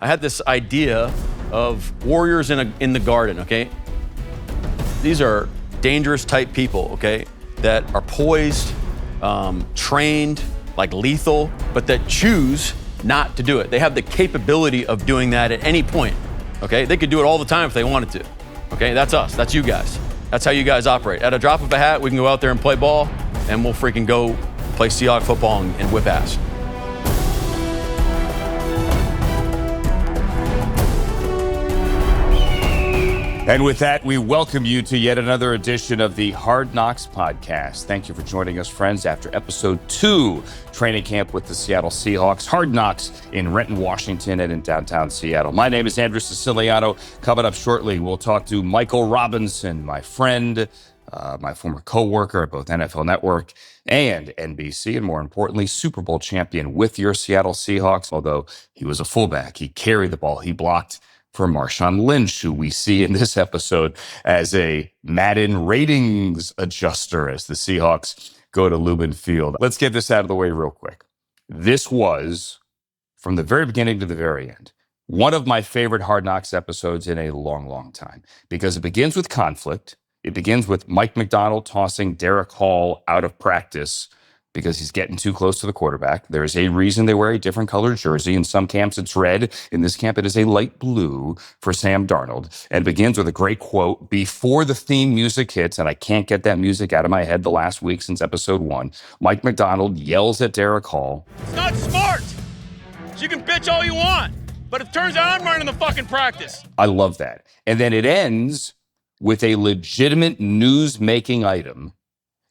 I had this idea of warriors in the garden, okay? These are dangerous type people, okay, that are poised, trained, like lethal, but that choose not to do it. They have the capability of doing that at any point, okay? They could do it all the time if they wanted to, okay? That's us, that's you guys. That's how you guys operate. At a drop of a hat, we can go out there and play ball, and we'll freaking go play Seahawks football and whip ass. And with that, we welcome you to yet another edition of the Hard Knocks podcast. Thank you for joining us, friends, after episode 2, training camp with the Seattle Seahawks. Hard Knocks in Renton, Washington, and in downtown Seattle. My name is Andrew Siciliano. Coming up shortly, we'll talk to Michael Robinson, my friend, my former co-worker at both NFL Network and NBC, and more importantly, Super Bowl champion with your Seattle Seahawks. Although he was a fullback, he carried the ball, he blocked for Marshawn Lynch, who we see in this episode as a Madden ratings adjuster as the Seahawks go to Lumen Field. Let's get this out of the way real quick. This was, from the very beginning to the very end, one of my favorite Hard Knocks episodes in a long, long time, because it begins with conflict. It begins with Mike McDonald tossing Derek Hall out of practice because he's getting too close to the quarterback. There is a reason they wear a different colored jersey. In some camps, it's red. In this camp, it is a light blue for Sam Darnold. And it begins with a great quote before the theme music hits, and I can't get that music out of my head the last week since episode 1. Mike McDonald yells at Derek Hall. It's not smart. So you can bitch all you want, but it turns out I'm running the fucking practice. I love that. And then it ends with a legitimate news-making item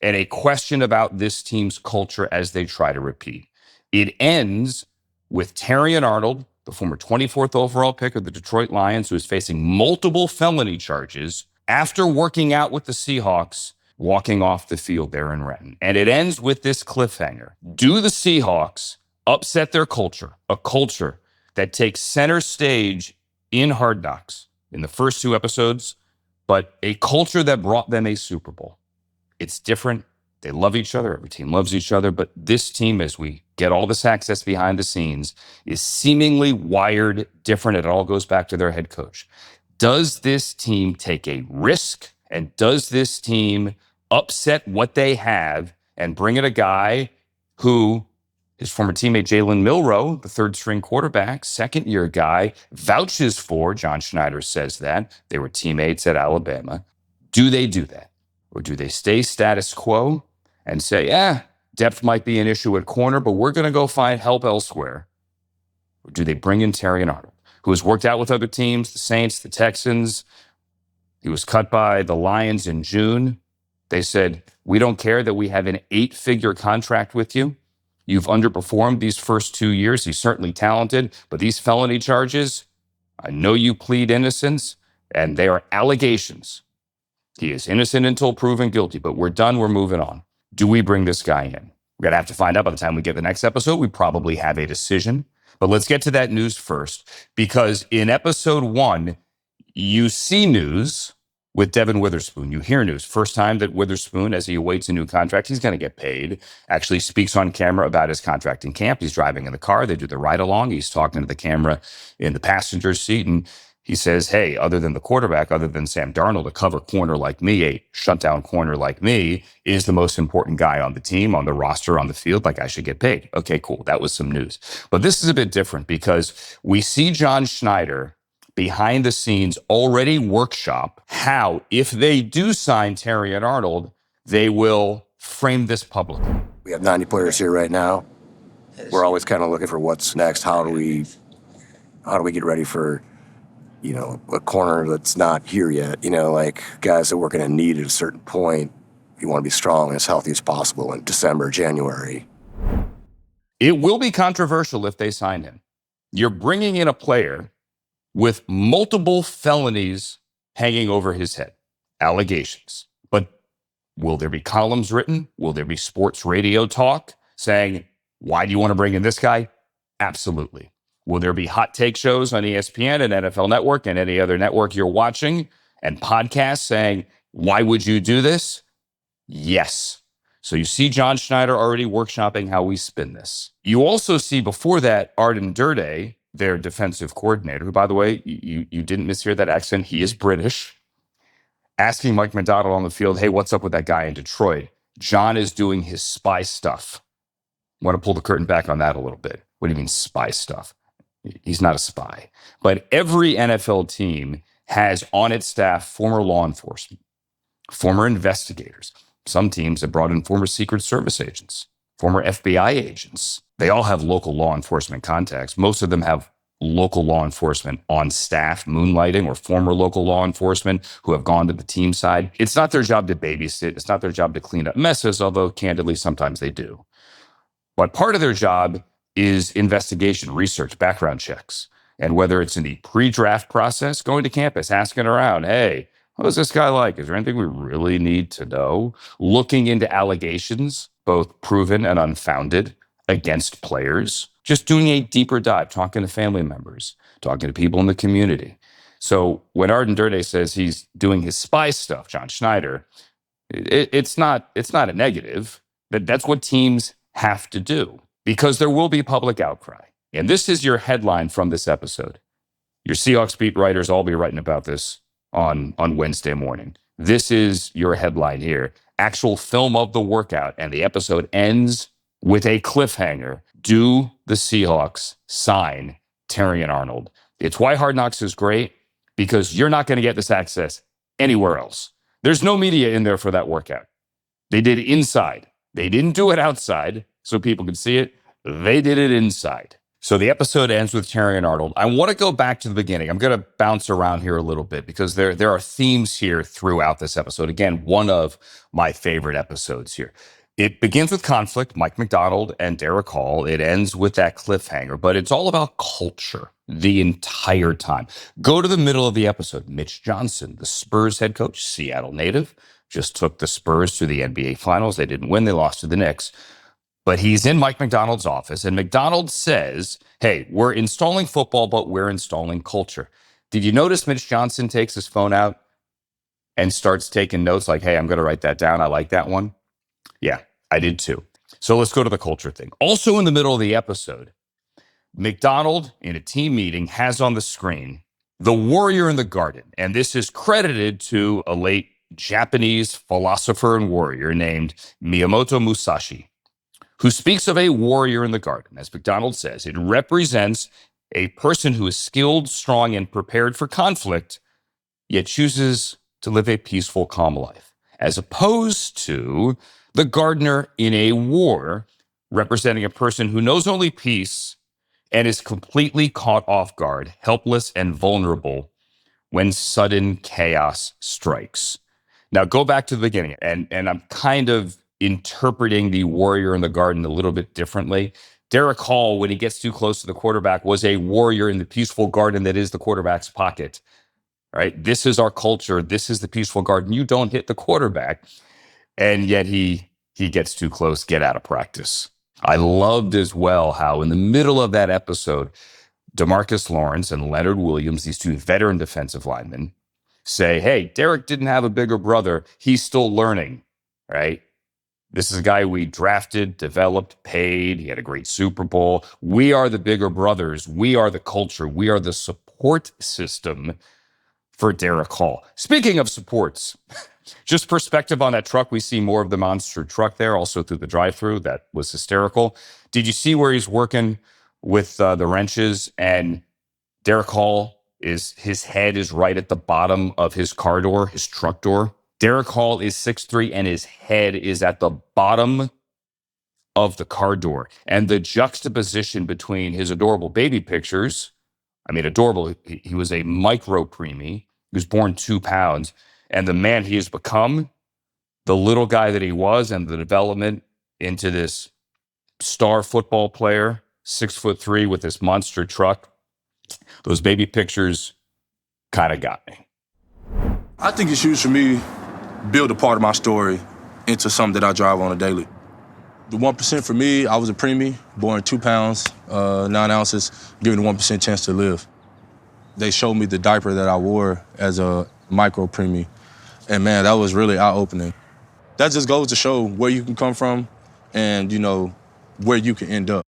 and a question about this team's culture as they try to repeat. It ends with Terrion Arnold, the former 24th overall pick of the Detroit Lions, who is facing multiple felony charges after working out with the Seahawks, walking off the field there in Renton. And it ends with this cliffhanger. Do the Seahawks upset their culture, a culture that takes center stage in Hard Knocks in the first 2 episodes, but a culture that brought them a Super Bowl? It's different. They love each other. Every team loves each other. But this team, as we get all this access behind the scenes, is seemingly wired different. It all goes back to their head coach. Does this team take a risk? And does this team upset what they have and bring in a guy who his former teammate Jalen Milroe, the third-string quarterback, second-year guy, vouches for? John Schneider says that. They were teammates at Alabama. Do they do that? Or do they stay status quo and say, depth might be an issue at corner, but we're going to go find help elsewhere? Or do they bring in Terrion Arnold, who has worked out with other teams, the Saints, the Texans? He was cut by the Lions in June. They said, we don't care that we have an 8-figure contract with you. You've underperformed these first 2 years. He's certainly talented, but these felony charges, I know you plead innocence, and they are allegations. He is innocent until proven guilty, but we're done. We're moving on. Do we bring this guy in? We're going to have to find out by the time we get the next episode. We probably have a decision. But let's get to that news first, because in episode 1, you see news with Devin Witherspoon. You hear news. First time that Witherspoon, as he awaits a new contract, he's going to get paid, actually speaks on camera about his contract in camp. He's driving in the car. They do the ride-along. He's talking to the camera in the passenger seat, and he says, hey, other than the quarterback, other than Sam Darnold, a cover corner like me, a shutdown corner like me, is the most important guy on the team, on the roster, on the field. Like, I should get paid. Okay, cool. That was some news. But this is a bit different because we see John Schneider behind the scenes already workshop how, if they do sign Terrion Arnold, they will frame this publicly. We have 90 players here right now. We're always kind of looking for what's next. How do we get ready for, a corner that's not here yet? Like guys that we're going to need at a certain point. You want to be strong and as healthy as possible in December, January. It will be controversial if they sign him. You're bringing in a player with multiple felonies hanging over his head, allegations. But will there be columns written? Will there be sports radio talk saying, why do you want to bring in this guy? Absolutely. Will there be hot take shows on ESPN and NFL Network and any other network you're watching and podcasts saying, why would you do this? Yes. So you see John Schneider already workshopping how we spin this. You also see before that Arden Durde their defensive coordinator, who, by the way, you didn't mishear that accent. He is British, asking Mike Macdonald on the field, hey, what's up with that guy in Detroit? John is doing his spy stuff. I want to pull the curtain back on that a little bit. What do you mean spy stuff? He's not a spy. But every NFL team has on its staff former law enforcement, former investigators. Some teams have brought in former Secret Service agents, former FBI agents. They all have local law enforcement contacts. Most of them have local law enforcement on staff, moonlighting, or former local law enforcement who have gone to the team side. It's not their job to babysit. It's not their job to clean up messes, although candidly, sometimes they do. But part of their job is investigation, research, background checks. And whether it's in the pre-draft process, going to campus, asking around, hey, what is this guy like? Is there anything we really need to know? Looking into allegations, both proven and unfounded, against players. Just doing a deeper dive, talking to family members, talking to people in the community. So when Arden Durde says he's doing his spy stuff, John Schneider, it's not a negative. That's what teams have to do, because there will be public outcry. And this is your headline from this episode. Your Seahawks beat writers all be writing about this on Wednesday morning. This is your headline here. Actual film of the workout, and the episode ends with a cliffhanger. Do the Seahawks sign Terrion Arnold? It's why Hard Knocks is great, because you're not going to get this access anywhere else. There's no media in there for that workout. They did it inside. They didn't do it outside so people could see it. They did it inside. So the episode ends with Terrion Arnold. I want to go back to the beginning. I'm going to bounce around here a little bit because there are themes here throughout this episode. Again, one of my favorite episodes here. It begins with conflict, Mike Macdonald and Derek Hall. It ends with that cliffhanger, but it's all about culture the entire time. Go to the middle of the episode. Mitch Johnson, the Spurs head coach, Seattle native, just took the Spurs to the NBA Finals. They didn't win. They lost to the Knicks. But he's in Mike Macdonald's office, and Macdonald says, hey, we're installing football, but we're installing culture. Did you notice Mitch Johnson takes his phone out and starts taking notes like, hey, I'm going to write that down. I like that one. Yeah, I did too. So let's go to the culture thing. Also in the middle of the episode, Macdonald, in a team meeting, has on the screen the warrior in the garden. And this is credited to a late Japanese philosopher and warrior named Miyamoto Musashi, who speaks of a warrior in the garden. As Macdonald says, it represents a person who is skilled, strong, and prepared for conflict, yet chooses to live a peaceful, calm life, as opposed to the gardener in a war, representing a person who knows only peace and is completely caught off guard, helpless and vulnerable when sudden chaos strikes. Now, go back to the beginning, and I'm kind of interpreting the warrior in the garden a little bit differently. Derek Hall, when he gets too close to the quarterback, was a warrior in the peaceful garden that is the quarterback's pocket. Right? This is our culture. This is the peaceful garden. You don't hit the quarterback. And yet he gets too close, get out of practice. I loved as well how in the middle of that episode, DeMarcus Lawrence and Leonard Williams, these two veteran defensive linemen, say, hey, Derek didn't have a bigger brother. He's still learning, right? This is a guy we drafted, developed, paid. He had a great Super Bowl. We are the bigger brothers. We are the culture. We are the support system for Derek Hall. Speaking of supports, just perspective on that truck. We see more of the monster truck there, also through the drive-thru. That was hysterical. Did you see where he's working with the wrenches? And Derek Hall, his head is right at the bottom of his car door, his truck door. Derek Hall is 6'3", and his head is at the bottom of the car door. And the juxtaposition between his adorable baby pictures, I mean, adorable, he was a micro preemie. He was born 2 pounds. And the man he has become, the little guy that he was, and the development into this star football player, 6'3", with this monster truck. Those baby pictures kind of got me. I think it's huge for me build a part of my story into something that I drive on a daily. The 1% for me, I was a preemie, born 2 pounds, 9 ounces, given the 1% chance to live. They showed me the diaper that I wore as a micro preemie. And man, that was really eye-opening. That just goes to show where you can come from and, where you can end up.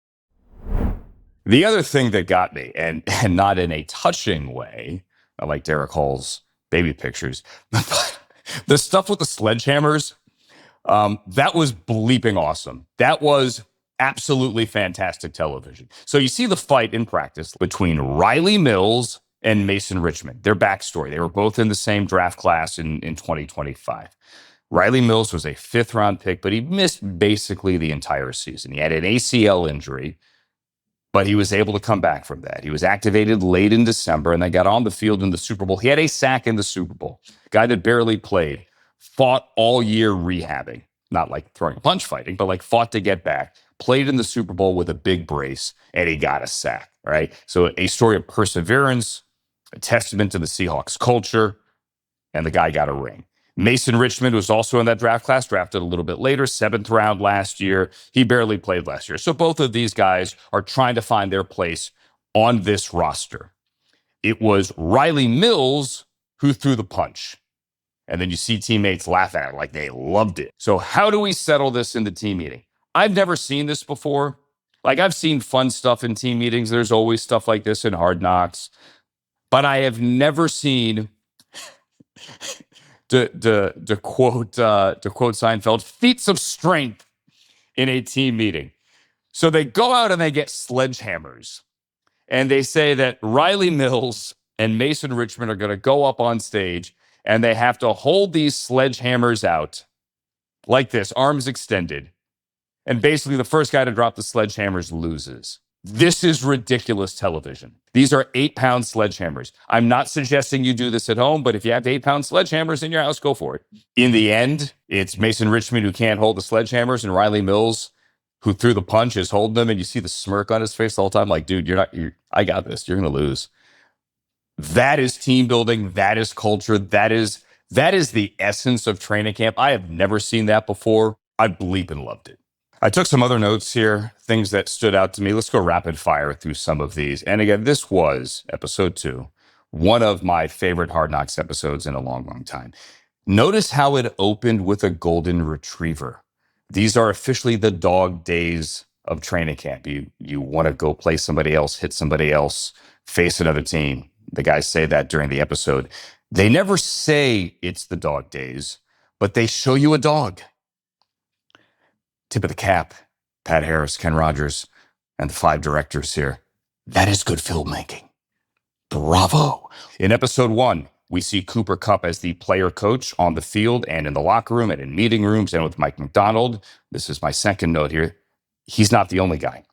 The other thing that got me, and not in a touching way, I like Derek Hall's baby pictures, but the stuff with the sledgehammers, that was bleeping awesome. That was absolutely fantastic television. So you see the fight in practice between Riley Mills and Mason Richmond. Their backstory, they were both in the same draft class in 2025. Riley Mills was a 5th-round pick, but he missed basically the entire season. He had an ACL injury, but he was able to come back from that. He was activated late in December, and they got on the field in the Super Bowl. He had a sack in the Super Bowl. Guy that barely played, fought all year rehabbing. Not like throwing a punch fighting, but like fought to get back. Played in the Super Bowl with a big brace, and he got a sack, right? So a story of perseverance, a testament to the Seahawks culture, and the guy got a ring. Mason Richmond was also in that draft class, drafted a little bit later, 7th round last year. He barely played last year. So both of these guys are trying to find their place on this roster. It was Riley Mills who threw the punch. And then you see teammates laugh at it like they loved it. So how do we settle this in the team meeting? I've never seen this before. Like, I've seen fun stuff in team meetings. There's always stuff like this in Hard Knocks. But I have never seen... To quote Seinfeld, feats of strength in a team meeting. So they go out and they get sledgehammers. And they say that Riley Mills and Mason Richmond are going to go up on stage and they have to hold these sledgehammers out like this, arms extended. And basically the first guy to drop the sledgehammers loses. This is ridiculous television. These are 8-pound sledgehammers. I'm not suggesting you do this at home, but if you have 8-pound sledgehammers in your house, go for it. In the end, it's Mason Richmond who can't hold the sledgehammers, and Riley Mills, who threw the punch, is holding them, and you see the smirk on his face the whole time, like, dude, I got this. You're going to lose. That is team building. That is culture. That is the essence of training camp. I have never seen that before. I bleeping loved it. I took some other notes here, things that stood out to me. Let's go rapid fire through some of these. And again, this was episode 2, one of my favorite Hard Knocks episodes in a long, long time. Notice how it opened with a golden retriever. These are officially the dog days of training camp. You want to go play somebody else, hit somebody else, face another team. The guys say that during the episode. They never say it's the dog days, but they show you a dog. Tip of the cap, Pat Harris, Ken Rogers, and the 5 directors here. That is good filmmaking. Bravo. In episode 1, we see Cooper Kupp as the player coach on the field and in the locker room and in meeting rooms and with Mike McDonald. This is my second note here. He's not the only guy.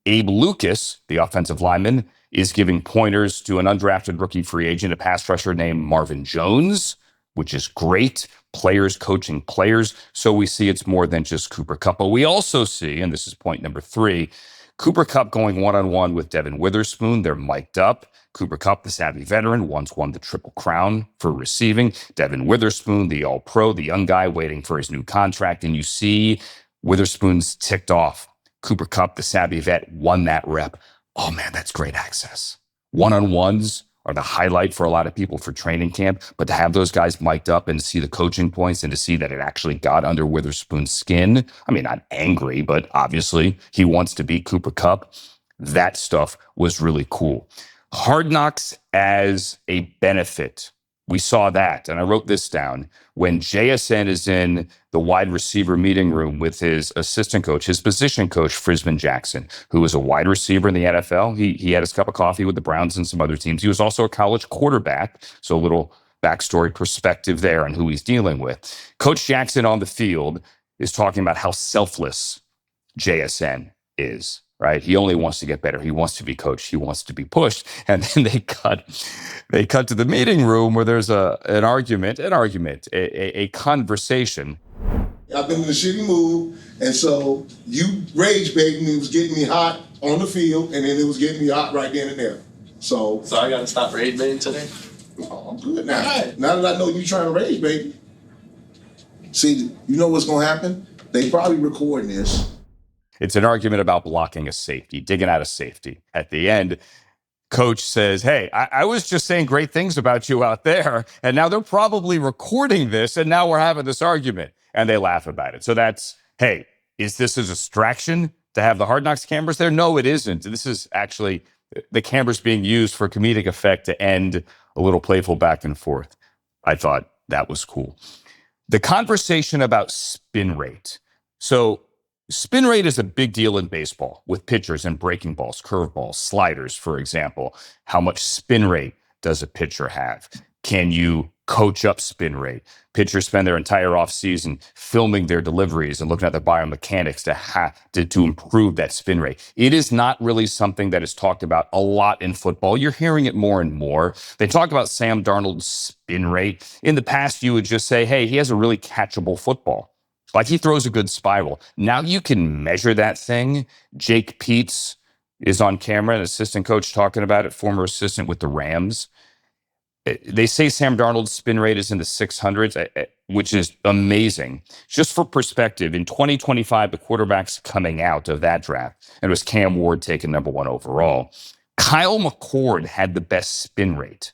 Abe Lucas, the offensive lineman, is giving pointers to an undrafted rookie free agent, a pass rusher named Marvin Jones, which is great. Players coaching players. So we see it's more than just Cooper Kupp. But we also see, and this is point number 3, Cooper Kupp going one-on-one with Devin Witherspoon. They're mic'd up. Cooper Kupp, the savvy veteran, once won the Triple Crown for receiving. Devin Witherspoon, the all-pro, the young guy waiting for his new contract. And you see Witherspoon's ticked off. Cooper Kupp, the savvy vet, won that rep. Oh, man, that's great access. One-on-ones are the highlight for a lot of people for training camp, but to have those guys mic'd up and see the coaching points and to see that it actually got under Witherspoon's skin, I mean, not angry, but obviously he wants to beat Cooper Kupp. That stuff was really cool. Hard Knocks as a benefit. We saw that, and I wrote this down. When JSN is in the wide receiver meeting room with his assistant coach, his position coach, Frisman Jackson, who was a wide receiver in the NFL. He had his cup of coffee with the Browns and some other teams. He was also a college quarterback, so a little backstory perspective there on who he's dealing with. Coach Jackson on the field is talking about how selfless JSN is. Right? He only wants to get better. He wants to be coached. He wants to be pushed. And then they cut to the meeting room where there's an argument, a conversation. I've been in a shitty mood, and so you rage baiting me. It was getting me hot on the field, and then it was getting me hot right then and there. So I got to stop rage baiting today? Oh, I'm good now. Right. Now that I know you trying to rage bait me. See, you know what's going to happen? They probably recording this. It's an argument about blocking a safety, digging out a safety. At the end, coach says, hey, I was just saying great things about you out there, and now they're probably recording this, and now we're having this argument. And they laugh about it. So that's, hey, is this a distraction to have the Hard Knocks cameras there? No, it isn't. This is actually the cameras being used for comedic effect to end a little playful back and forth. I thought that was cool. The conversation about spin rate. So spin rate is a big deal in baseball with pitchers and breaking balls, curveballs, sliders, for example. How much spin rate does a pitcher have? Can you coach up spin rate? Pitchers spend their entire offseason filming their deliveries and looking at their biomechanics to improve that spin rate. It is not really something that is talked about a lot in football. You're hearing it more and more. They talk about Sam Darnold's spin rate. In the past, you would just say, hey, he has a really catchable football. Like he throws a good spiral. Now you can measure that thing. Jake Peets is on camera, an assistant coach talking about it, former assistant with the Rams. They say Sam Darnold's spin rate is in the 600s, which is amazing. Just for perspective, in 2025, the quarterbacks coming out of that draft, and it was Cam Ward taken number 1 overall, Kyle McCord had the best spin rate,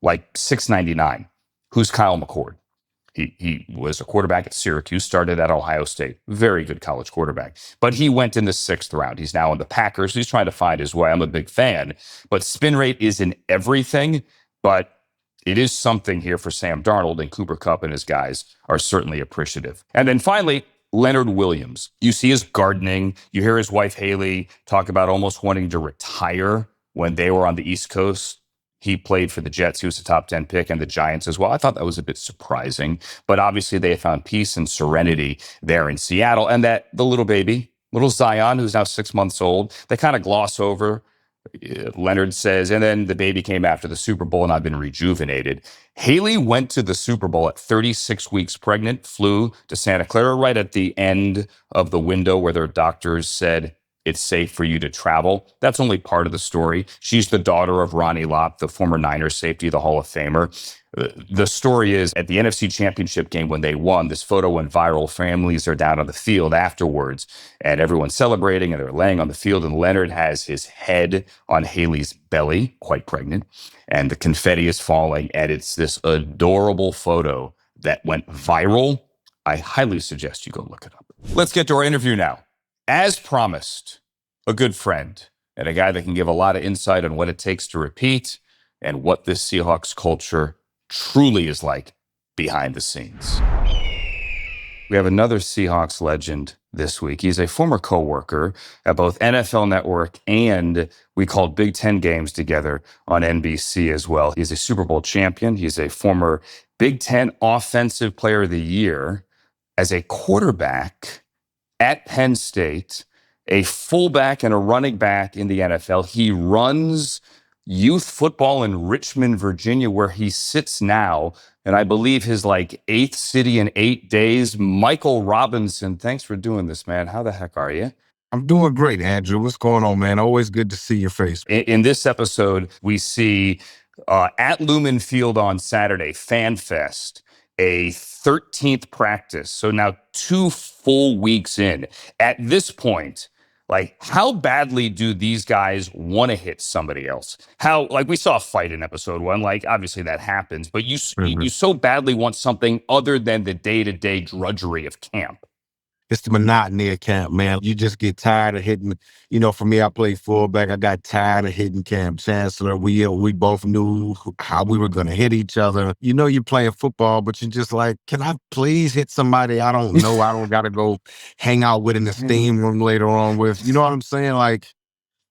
like 699. Who's Kyle McCord? He was a quarterback at Syracuse, started at Ohio State. Very good college quarterback. But he went in the 6th round. He's now in the Packers. He's trying to find his way. I'm a big fan. But spin rate isn't everything. But it is something here for Sam Darnold, and Cooper Kupp and his guys are certainly appreciative. And then finally, Leonard Williams. You see his gardening. You hear his wife, Haley, talk about almost wanting to retire when they were on the East Coast. He played for the Jets. He was a top 10 pick, and the Giants as well. I thought that was a bit surprising. But obviously, they found peace and serenity there in Seattle. And that the little baby, little Zion, who's now 6 months old, they kind of gloss over. Leonard says, and then the baby came after the Super Bowl and I've been rejuvenated. Haley went to the Super Bowl at 36 weeks pregnant, flew to Santa Clara right at the end of the window where their doctors said it's safe for you to travel. That's only part of the story. She's the daughter of Ronnie Lott, the former Niners safety, the Hall of Famer. The story is at the NFC Championship game when they won, this photo went viral. Families are down on the field afterwards and everyone's celebrating and they're laying on the field and Leonard has his head on Haley's belly, quite pregnant, and the confetti is falling and it's this adorable photo that went viral. I highly suggest you go look it up. Let's get to our interview now. As promised, a good friend and a guy that can give a lot of insight on what it takes to repeat and what this Seahawks culture truly is like behind the scenes. We have another Seahawks legend this week. He's a former coworker at both NFL Network and we called Big Ten games together on NBC as well. He's a Super Bowl champion. He's a former Big Ten Offensive Player of the Year as a quarterback at Penn State, a fullback and a running back in the NFL. He runs youth football in Richmond, Virginia, where he sits now. And I believe his 8th city in 8 days. Michael Robinson, thanks for doing this, man. How the heck are you? I'm doing great, Andrew. What's going on, man? Always good to see your face. In this episode, we see at Lumen Field on Saturday, Fan Fest, a 13th practice. So now 2 full weeks in. At this point, how badly do these guys want to hit somebody else? How, we saw a fight in episode 1, obviously that happens, but you so badly want something other than the day-to-day drudgery of camp. It's the monotony of camp, man. You just get tired of hitting. For me, I played fullback. I got tired of hitting Cam Chancellor. We both knew how we were going to hit each other. You're playing football, but you're just like, can I please hit somebody I don't know? I don't got to go hang out with in the steam room later on with. You know what I'm saying? I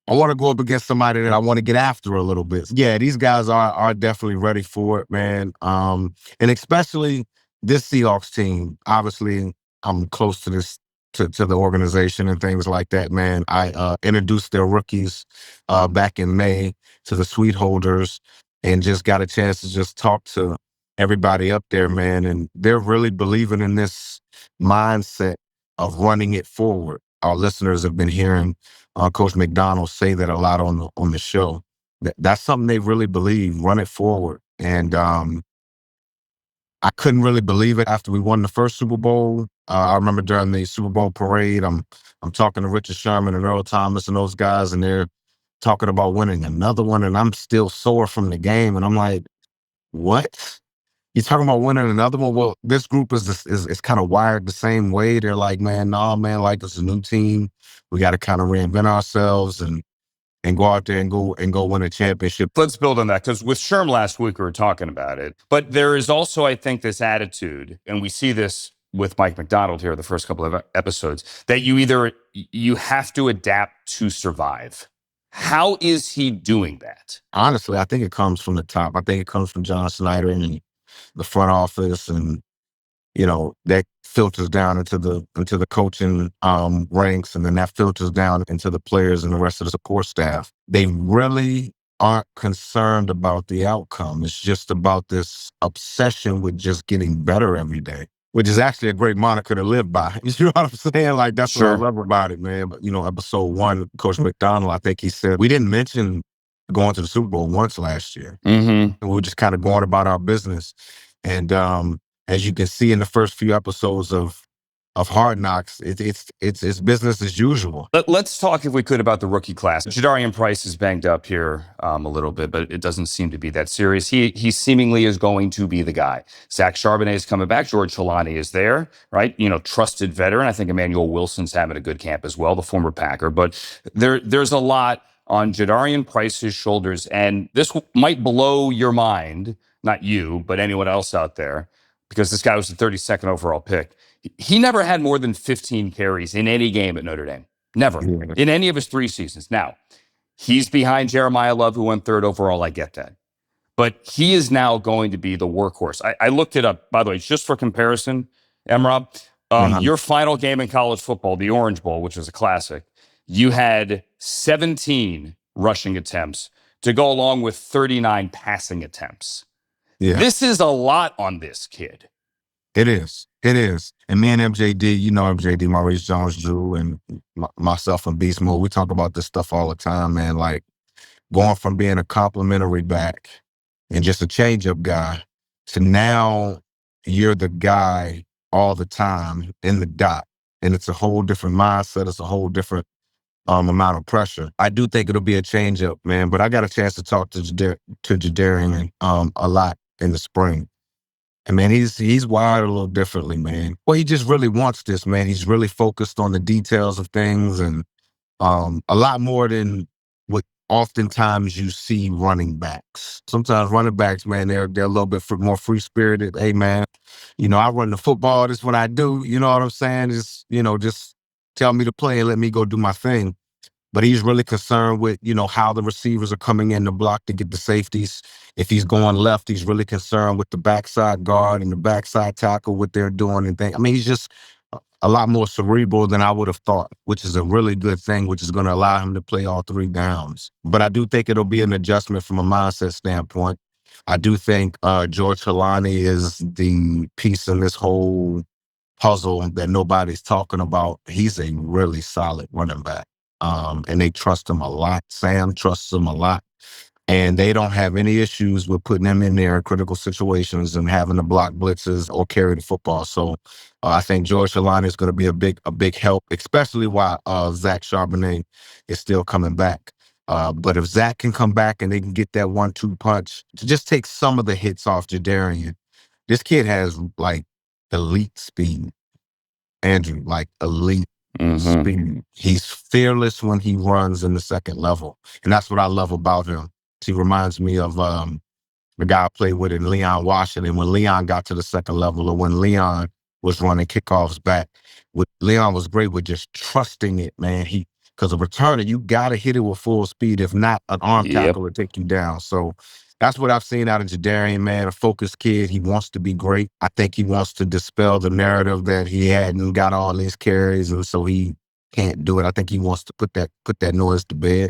want to go up against somebody that I want to get after a little bit. Yeah, these guys are definitely ready for it, man. And especially this Seahawks team. Obviously, I'm close to this to the organization and things like that, man. I introduced their rookies back in May to the suite holders and just got a chance to just talk to everybody up there, man. And they're really believing in this mindset of running it forward. Our listeners have been hearing Coach McDonald say that a lot on the show. That's something they really believe, run it forward. And I couldn't really believe it after we won the first Super Bowl. I remember during the Super Bowl parade, I'm talking to Richard Sherman and Earl Thomas and those guys, and they're talking about winning another one, and I'm still sore from the game. And I'm like, what? You're talking about winning another one? Well, this group is kind of wired the same way. They're like, man, nah, man, like this is a new team. We got to kind of reinvent ourselves and go out there and go win a championship. Let's build on that, because with Sherm last week, we were talking about it. But there is also, I think, this attitude, and we see this with Mike McDonald here the first couple of episodes, that you have to adapt to survive. How is he doing that? Honestly, I think it comes from the top. I think it comes from John Snyder and the front office, and that filters down into the coaching ranks, and then that filters down into the players and the rest of the support staff. They really aren't concerned about the outcome. It's just about this obsession with just getting better every day, which is actually a great moniker to live by. You know what I'm saying? Like, that's Sure. what I love about it, man. But, episode 1, Coach McDonald, I think he said, we didn't mention going to the Super Bowl once last year. Mm-hmm. And we were just kind of going about our business. And as you can see in the first few episodes of Hard Knocks, it's business as usual. Let's talk, if we could, about the rookie class. Jadarian Price is banged up here a little bit, but it doesn't seem to be that serious. He seemingly is going to be the guy. Zach Charbonnet is coming back. George Chilani is there, right? Trusted veteran. I think Emmanuel Wilson's having a good camp as well, the former Packer. But there's a lot on Jadarian Price's shoulders, and this might blow your mind, not you, but anyone else out there, because this guy was the 32nd overall pick. He never had more than 15 carries in any game at Notre Dame. Never. In any of his 3 seasons. Now, he's behind Jeremiah Love, who went 3rd overall. I get that. But he is now going to be the workhorse. I looked it up, by the way, just for comparison, Emrob. Your final game in college football, the Orange Bowl, which was a classic, you had 17 rushing attempts to go along with 39 passing attempts. Yeah. This is a lot on this kid. It is. And me and MJD, MJD, Maurice Jones-Drew, and myself and Beast Mode, we talk about this stuff all the time, man. Like, going from being a complimentary back and just a change-up guy to now you're the guy all the time in the dot. And it's a whole different mindset. It's a whole different amount of pressure. I do think it'll be a change-up, man. But I got a chance to talk to Jadarian a lot in the spring. And man, he's wired a little differently, man. Well, he just really wants this, man. He's really focused on the details of things, and a lot more than what oftentimes you see running backs. Sometimes running backs, man, they're a little bit more free-spirited. Hey, man, I run the football. This is what I do. You know what I'm saying? Just tell me to play and let me go do my thing. But he's really concerned with, how the receivers are coming in to block to get the safeties. If he's going left, he's really concerned with the backside guard and the backside tackle, what they're doing and things. I mean, he's just a lot more cerebral than I would have thought, which is a really good thing, which is going to allow him to play all 3 downs. But I do think it'll be an adjustment from a mindset standpoint. I do think George Chilani is the piece in this whole puzzle that nobody's talking about. He's a really solid running back. And they trust him a lot. Sam trusts him a lot. And they don't have any issues with putting him in there in critical situations and having to block blitzes or carry the football. So I think George Chilani is going to be a big help, especially while Zach Charbonnet is still coming back. But if Zach can come back and they can get that 1-2 punch to just take some of the hits off Jadarian, this kid has like elite speed. Andrew, like elite speed. He's fearless when he runs in the second level. And that's what I love about him. He reminds me of the guy I played with in Leon Washington. When Leon got to the second level, or when Leon was running kickoffs back, Leon was great with just trusting it, man. Because a returner, you got to hit it with full speed. If not, an arm tackle will take you down. So that's what I've seen out of Jadarian, man. A focused kid. He wants to be great. I think he wants to dispel the narrative that he hadn't got all these carries, and so he can't do it. I think he wants to put that noise to bed.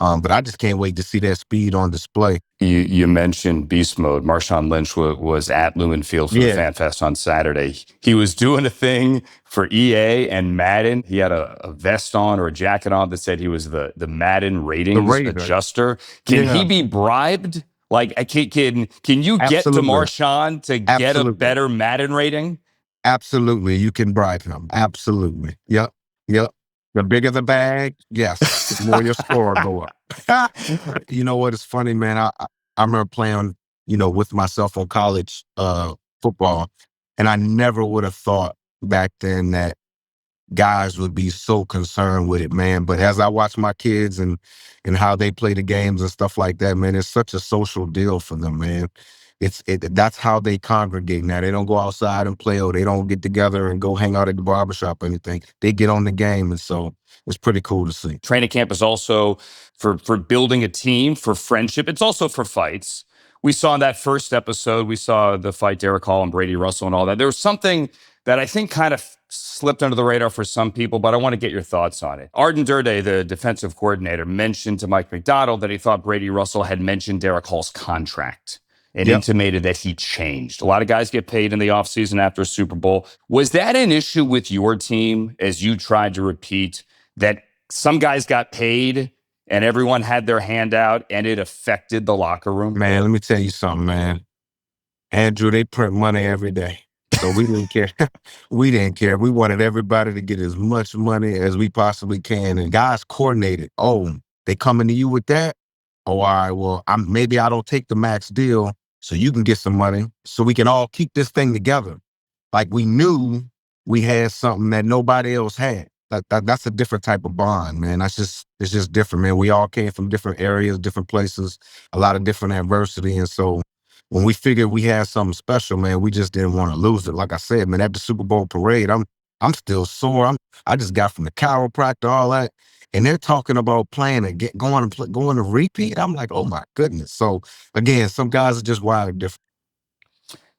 But I just can't wait to see that speed on display. You mentioned beast mode. Marshawn Lynch was at Lumen Field for the Fan Fest on Saturday. He was doing a thing for EA and Madden. He had a vest on or a jacket on that said he was the Madden ratings adjuster. Can he be bribed? Like, can you get to Marshawn to get a better Madden rating? Absolutely. You can bribe him. Absolutely. Yep. The bigger the bag, yes, the more your score will go up. You know what? It's funny, man. I remember playing with myself on college football. And I never would have thought back then that guys would be so concerned with it, man. But as I watch my kids and how they play the games and stuff like that, man, it's such a social deal for them, man. That's how they congregate now. They don't go outside and play, or they don't get together and go hang out at the barbershop or anything. They get on the game, and so it's pretty cool to see. Training camp is also for building a team, for friendship. It's also for fights. We saw in that first episode, we saw the fight, Derek Hall and Brady Russell and all that. There was something that I think kind of slipped under the radar for some people, but I want to get your thoughts on it. Arden Durde, the defensive coordinator, mentioned to Mike McDonald that he thought Brady Russell had mentioned Derek Hall's contract and intimated that he changed. A lot of guys get paid in the offseason after a Super Bowl. Was that an issue with your team as you tried to repeat that some guys got paid and everyone had their hand out and it affected the locker room? Man, let me tell you something, man. Andrew, they print money every day. So we didn't care. We didn't care. We wanted everybody to get as much money as we possibly can. And guys coordinated. Oh, they coming to you with that? Oh, all right, well, maybe I don't take the max deal so you can get some money so we can all keep this thing together. Like we knew we had something that nobody else had. That's a different type of bond, man. It's just different, man. We all came from different areas, different places, a lot of different adversity. And so when we figured we had something special, man, we just didn't want to lose it. Like I said, man, at the Super Bowl parade, I'm still sore. I just got from the chiropractor, all that. And they're talking about playing and going to repeat. I'm like, oh my goodness. So again, some guys are just wired different.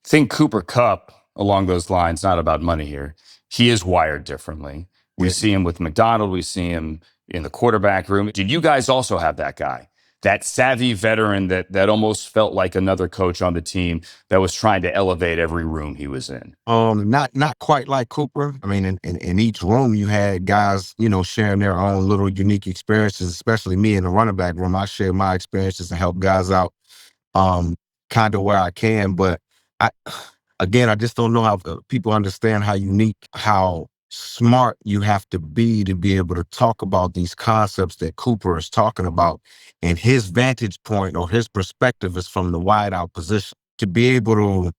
Think Cooper Kupp along those lines, not about money here. He is wired differently. We see him with McDonald. We see him in the quarterback room. Did you guys also have that guy, that savvy veteran that almost felt like another coach on the team that was trying to elevate every room he was in? Not quite like Cooper. I mean, in each room you had guys, sharing their own little unique experiences, especially me in the running back room. I share my experiences and help guys out kind of where I can. But I just don't know how people understand how unique, how smart you have to be able to talk about these concepts that Cooper is talking about. And his vantage point or his perspective is from the wide out position. To be able to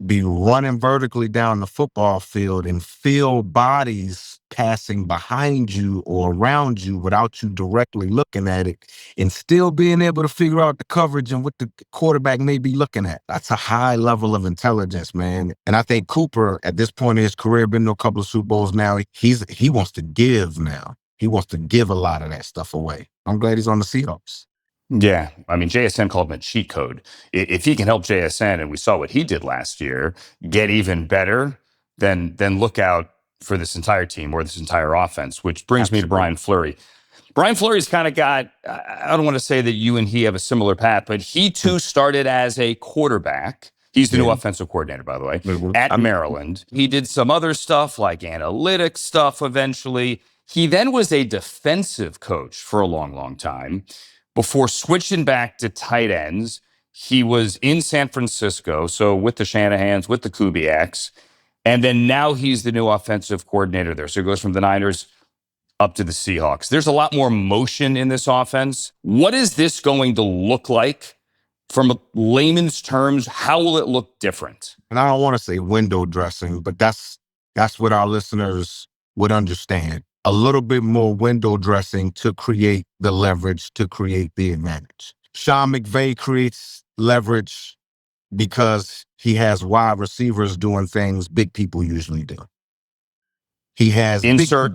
be running vertically down the football field and feel bodies passing behind you or around you without you directly looking at it, and still being able to figure out the coverage and what the quarterback may be looking at. That's a high level of intelligence, man. And I think Cooper, at this point in his career, been to a couple of Super Bowls now, he wants to give now. He wants to give a lot of that stuff away. I'm glad he's on the Seahawks. Yeah. I mean, JSN called him a cheat code. If he can help JSN, and we saw what he did last year, get even better, then look out for this entire team or this entire offense, which brings me to Brian Fleury. Brian Fleury's kind of got, I don't want to say that you and he have a similar path, but he too started as a quarterback. He's the new offensive coordinator, by the way, at Maryland. He did some other stuff like analytics stuff eventually. He then was a defensive coach for a long, long time. Before switching back to tight ends, he was in San Francisco, so with the Shanahans, with the Kubiaks, and then now he's the new offensive coordinator there. So he goes from the Niners up to the Seahawks. There's a lot more motion in this offense. What is this going to look like from layman's terms? How will it look different? And I don't want to say window dressing, but that's what our listeners would understand. A little bit more window dressing to create the leverage, to create the advantage. Sean McVay creates leverage because he has wide receivers doing things big people usually do. He has insert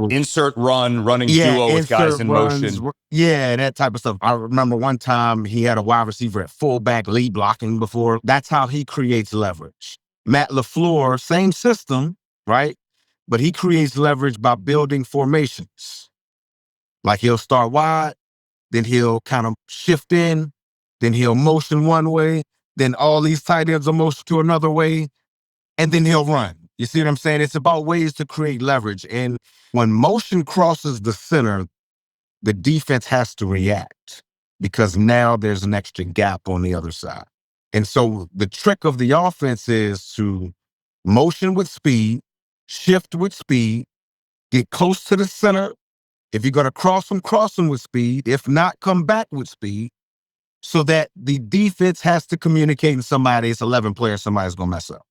running duo with guys in motion. Yeah, that type of stuff. I remember one time he had a wide receiver at fullback lead blocking before. That's how he creates leverage. Matt LaFleur, same system, right? But he creates leverage by building formations. Like he'll start wide, then he'll kind of shift in, then he'll motion one way, then all these tight ends will motion to another way, and then he'll run. You see what I'm saying? It's about ways to create leverage. And when motion crosses the center, the defense has to react because now there's an extra gap on the other side. And so the trick of the offense is to motion with speed, shift with speed, get close to the center. If you're going to cross them with speed. If not, come back with speed. so that the defense has to communicate in somebody. It's 11 players, somebody's going to mess up.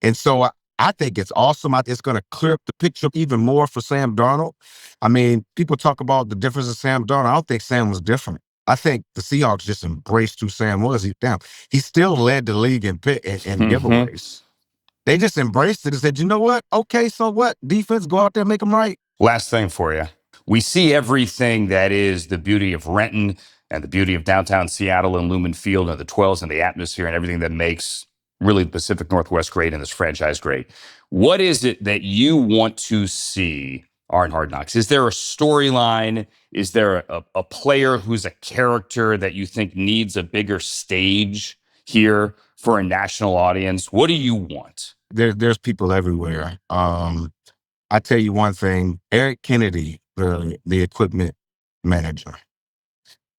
And so I think it's awesome. It's going to clear up the picture even more for Sam Darnold. I mean, people talk about the difference of Sam Darnold. I don't think Sam was different. I think the Seahawks just embraced who Sam was. He still led the league in giveaways. They just embraced it and said, you know what? Okay, so what? Defense, go out there and make them right. Last thing for you. We see everything that is the beauty of Renton and the beauty of downtown Seattle and Lumen Field and the 12s and the atmosphere and everything that makes really the Pacific Northwest great and this franchise great. What is it that you want to see on Hard Knocks? Is there a storyline? Is there a player who's a character that you think needs a bigger stage here for a national audience? What do you want? There's people everywhere. I tell you one thing, Eric Kennedy, the equipment manager,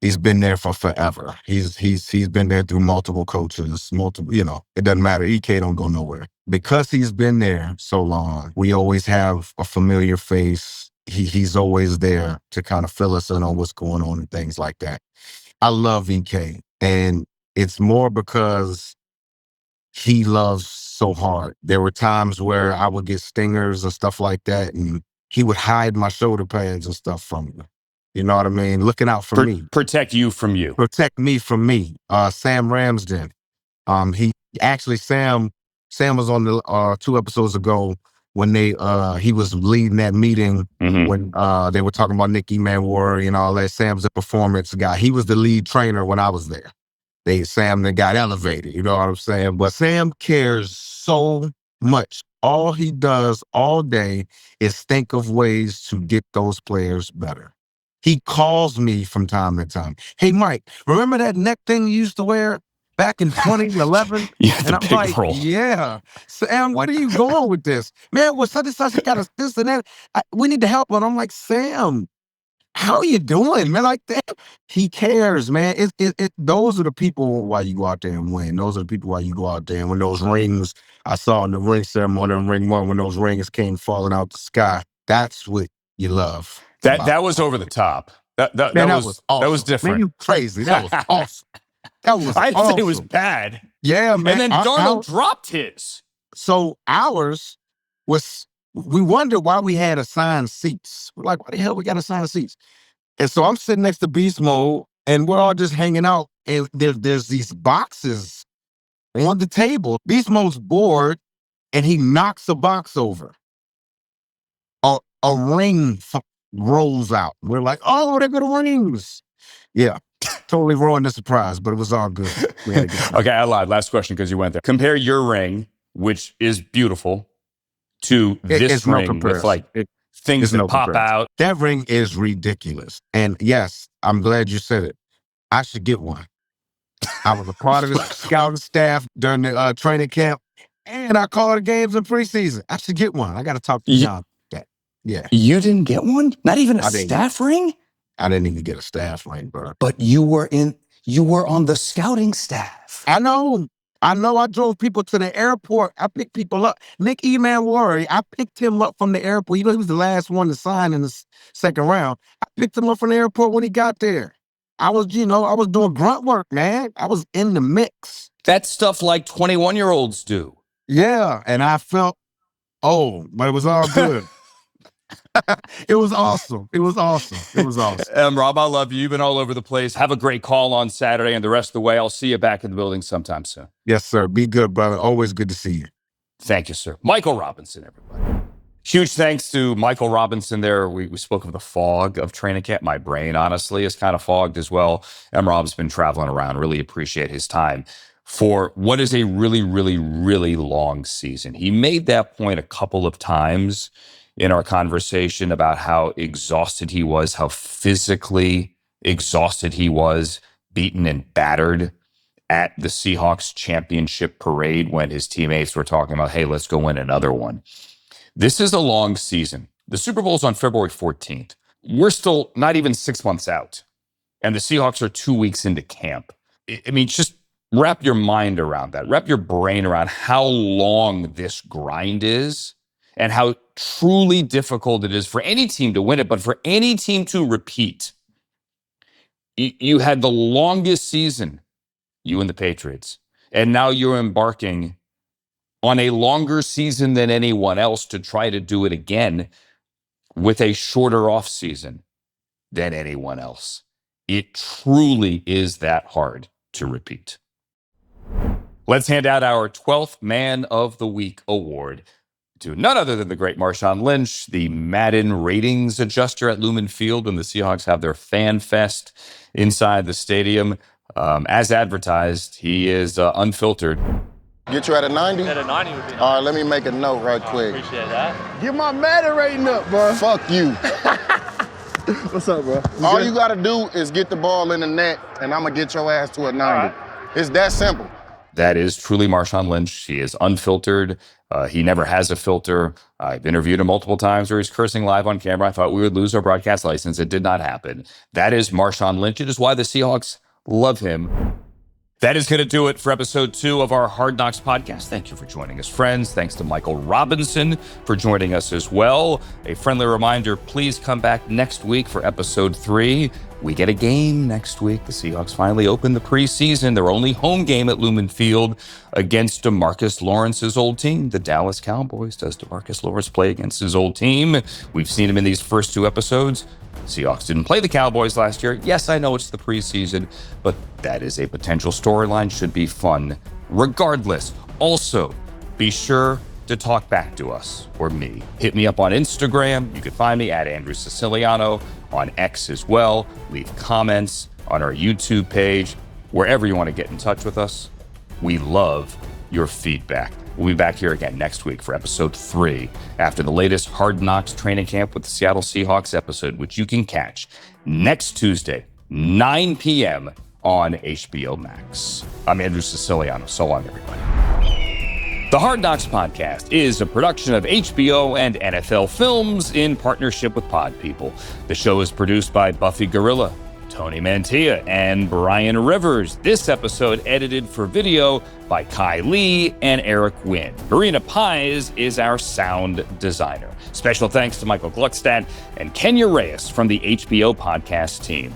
he's been there for forever. He's been there through multiple coaches, it doesn't matter. EK don't go nowhere. Because he's been there so long, we always have a familiar face. He's always there to kind of fill us in on what's going on and things like that. I love EK, and it's more because he loves so hard. There were times where I would get stingers and stuff like that, and he would hide my shoulder pads and stuff from me. You know what I mean? Looking out for me. Protect you from you. Protect me from me. Sam Ramsden. Sam was on the 2 episodes ago when he was leading that meeting when they were talking about Nicky Manwari and all that. Sam's a performance guy. He was the lead trainer when I was there. Sam then got elevated, you know what I'm saying? But Sam cares so much. All he does all day is think of ways to get those players better. He calls me from time to time. Hey, Mike, remember that neck thing you used to wear back in 2011? And I'm like, yeah. Sam, where are you going with this? Man, well, such and such got us this and that. We need to help him. I'm like, Sam, how are you doing, man? Like that. He cares, man. Those are the people why you go out there and win. Those are the people why you go out there and when those rings I saw in the ring ceremony and ring one, when those rings came falling out the sky, that's what you love. That was over the top. That was awesome. That was different. Man, you crazy. That was awesome. That was I didn't awesome. say it was bad. Yeah, man. And then Darnold dropped his. So ours was, we wondered why we had assigned seats. We're like, why the hell we got assigned seats? And so I'm sitting next to Beast Mode and we're all just hanging out. And there's these boxes on the table. Beast Mode's bored and he knocks a box over. A ring rolls out. We're like, oh, they're good rings. Yeah. Totally ruined the surprise, but it was all good. We had a good time. Okay, I lied. Last question because you went there. Compare your ring, which is beautiful, to this ring with things that pop out. That ring is ridiculous. And yes, I'm glad you said it. I should get one. I was a part of the scouting staff during the training camp, and I called the games in preseason. I should get one. I got to talk to John. Yeah. You didn't get one? Not even a staff ring? I didn't even get a staff ring, bro. But you were on the scouting staff. I know. I drove people to the airport. I picked people up. Nick Manwari, I picked him up from the airport. You know, he was the last one to sign in the second round. I picked him up from the airport when he got there. I was doing grunt work, man. I was in the mix. That's stuff like 21-year-olds do. Yeah, and I felt old, but it was all good. It was awesome. Rob, I love you. You've been all over the place. Have a great call on Saturday and the rest of the way. I'll see you back in the building sometime soon. Yes, sir. Be good, brother. Always good to see you. Thank you, sir. Michael Robinson, everybody. Huge thanks to Michael Robinson there. We spoke of the fog of training camp. My brain, honestly, is kind of fogged as well. Rob's been traveling around. Really appreciate his time for what is a really, really, really long season. He made that point a couple of times in our conversation about how exhausted he was, how physically exhausted he was, beaten and battered at the Seahawks championship parade when his teammates were talking about, hey, let's go win another one. This is a long season. The Super Bowl's on February 14th. We're still not even 6 months out, and the Seahawks are 2 weeks into camp. I mean, just wrap your mind around that. Wrap your brain around how long this grind is and how truly difficult it is for any team to win it, but for any team to repeat. You had the longest season, you and the Patriots, and now you're embarking on a longer season than anyone else to try to do it again with a shorter off season than anyone else. It truly is that hard to repeat. Let's hand out our 12th Man of the Week award to none other than the great Marshawn Lynch, the Madden ratings adjuster at Lumen Field when the Seahawks have their fan fest inside the stadium. As advertised, he is unfiltered. Get you at a 90? At a 90 would be nice. All right, let me make a note right quick. Appreciate that. Get my Madden rating up, bro. Fuck you. What's up, bro? All you gotta do is get the ball in the net, and I'm gonna get your ass to a 90. right. It's that simple. That is truly Marshawn Lynch. He is unfiltered. He never has a filter. I've interviewed him multiple times where he's cursing live on camera. I thought we would lose our broadcast license. It did not happen. That is Marshawn Lynch. It is why the Seahawks love him. That is going to do it for episode 2 of our Hard Knocks podcast. Thank you for joining us, friends. Thanks to Michael Robinson for joining us as well. A friendly reminder, please come back next week for episode 3. We get a game next week. The Seahawks finally open the preseason, their only home game at Lumen Field against DeMarcus Lawrence's old team, the Dallas Cowboys. Does DeMarcus Lawrence play against his old team? We've seen him in these first 2 episodes. Seahawks didn't play the Cowboys last year. Yes, I know it's the preseason, but that is a potential storyline. Should be fun regardless. Also, be sure to talk back to us or me. Hit me up on Instagram. You can find me at Andrew Siciliano, on X as well. Leave comments on our YouTube page, wherever you want to get in touch with us. We love your feedback. We'll be back here again next week for episode 3 after the latest Hard Knocks training camp with the Seattle Seahawks episode, which you can catch next Tuesday, 9 p.m. on HBO Max. I'm Andrew Siciliano. So long, everybody. The Hard Knocks podcast is a production of HBO and NFL Films in partnership with Pod People. The show is produced by Buffy Gorilla, Tony Mantilla, and Brian Rivers. This episode edited for video by Kai Lee and Eric Wynn. Marina Pies is our sound designer. Special thanks to Michael Gluckstadt and Kenya Reyes from the HBO podcast team.